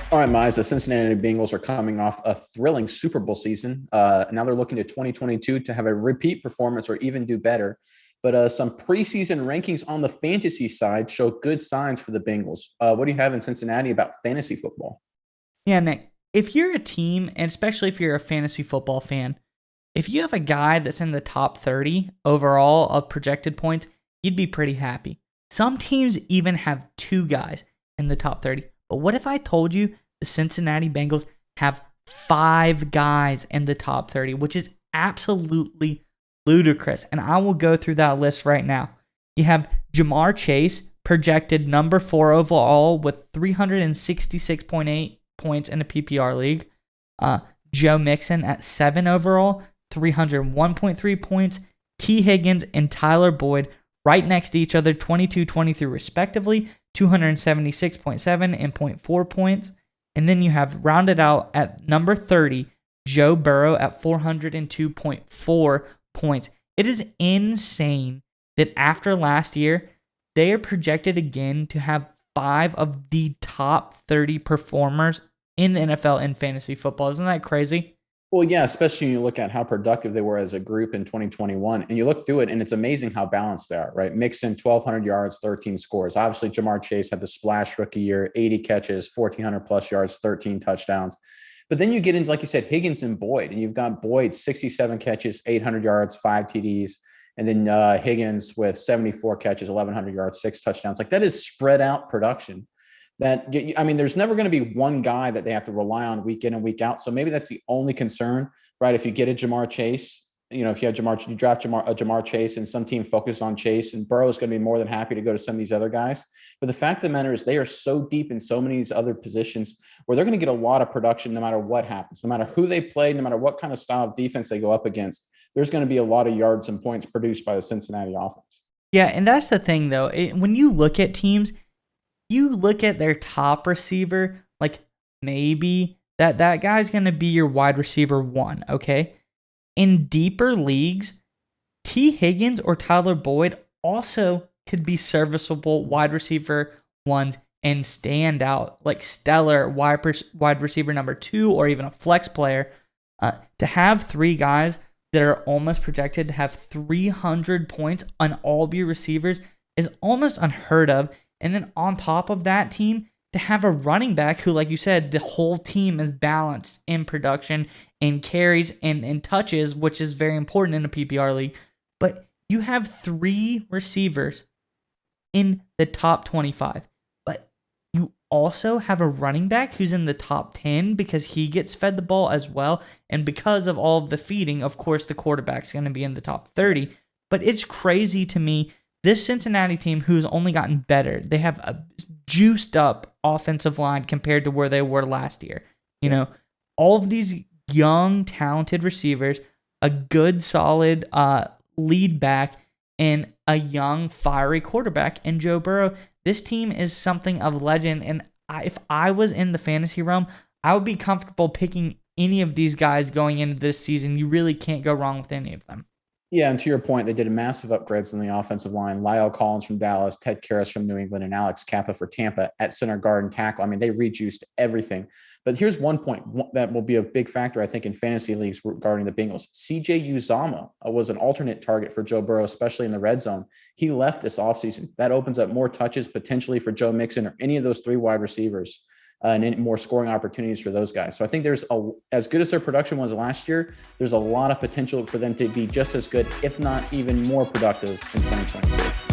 All right, Mize, the Cincinnati Bengals are coming off a thrilling Super Bowl season. Now they're looking to 2022 to have a repeat performance or even do better. But some preseason rankings on the fantasy side show good signs for the Bengals. What do you have in Cincinnati about fantasy football? Yeah, Nick, if you're a team, and especially if you're a fantasy football fan, if you have a guy that's in the top 30 overall of projected points, you'd be pretty happy. Some teams even have two guys in the top 30. But what if I told you the Cincinnati Bengals have five guys in the top 30, which is absolutely ludicrous? And I will go through that list right now. You have Jamar Chase, projected number 4 overall with 366.8 points in a PPR league. Joe Mixon at 7 overall, 301.3 points. Tee Higgins and Tyler Boyd right next to each other, 22, 23 respectively, 276.7 and zero point 0.4 points. And then you have rounded out at number 30, Joe Burrow at 402.4 points. It is insane that after last year, they are projected again to have 5 of the top 30 performers in the NFL in fantasy football. Isn't that crazy? Well, yeah, especially when you look at how productive they were as a group in 2021. And you look through it, and it's amazing how balanced they are, right? Mixon, 1,200 yards, 13 scores. Obviously, Jamar Chase had the splash rookie year, 80 catches, 1,400 plus yards, 13 touchdowns. But then you get into, like you said, Higgins and Boyd, and you've got Boyd, 67 catches, 800 yards, 5 TDs. And then Higgins with 74 catches, 1,100 yards, 6 touchdowns. Like that is spread out production that, I mean, there's never going to be one guy that they have to rely on week in and week out. So maybe that's the only concern, right? If you get a Jamar Chase, you know, if you draft Jamar Chase and some team focus on Chase, and Burrow is going to be more than happy to go to some of these other guys. But the fact of the matter is they are so deep in so many of these other positions where they're going to get a lot of production no matter what happens, no matter who they play, no matter what kind of style of defense they go up against. There's going to be a lot of yards and points produced by the Cincinnati offense. Yeah, and that's the thing, though. When you look at teams, you look at their top receiver, like maybe that guy's going to be your wide receiver 1, okay? In deeper leagues, Tee Higgins or Tyler Boyd also could be serviceable wide receiver 1s and stand out, like stellar wide receiver number 2 or even a flex player. To have 3 guys that are almost projected to have 300 points on all of your receivers is almost unheard of. And then on top of that team, to have a running back who, like you said, the whole team is balanced in production and carries and touches, which is very important in a PPR league. But you have 3 receivers in the top 25. But you also have a running back who's in the top 10 because he gets fed the ball as well. And because of all of the feeding, of course, the quarterback's going to be in the top 30. But it's crazy to me. This Cincinnati team, who's only gotten better, they have a juiced up offensive line compared to where they were last year. You know, all of these young, talented receivers, a good, solid lead back, and a young, fiery quarterback in Joe Burrow. This team is something of legend. And if I was in the fantasy realm, I would be comfortable picking any of these guys going into this season. You really can't go wrong with any of them. Yeah, and to your point, they did massive upgrades in the offensive line. Lyle Collins from Dallas, Ted Karras from New England, and Alex Kappa for Tampa at center guard and tackle. I mean, they rejuiced everything. But here's one point that will be a big factor, I think, in fantasy leagues regarding the Bengals. CJ Uzama was an alternate target for Joe Burrow, especially in the red zone. He left this offseason. That opens up more touches potentially for Joe Mixon or any of those 3 wide receivers. And more scoring opportunities for those guys. So I think there's as good as their production was last year, there's a lot of potential for them to be just as good, if not even more productive in 2022.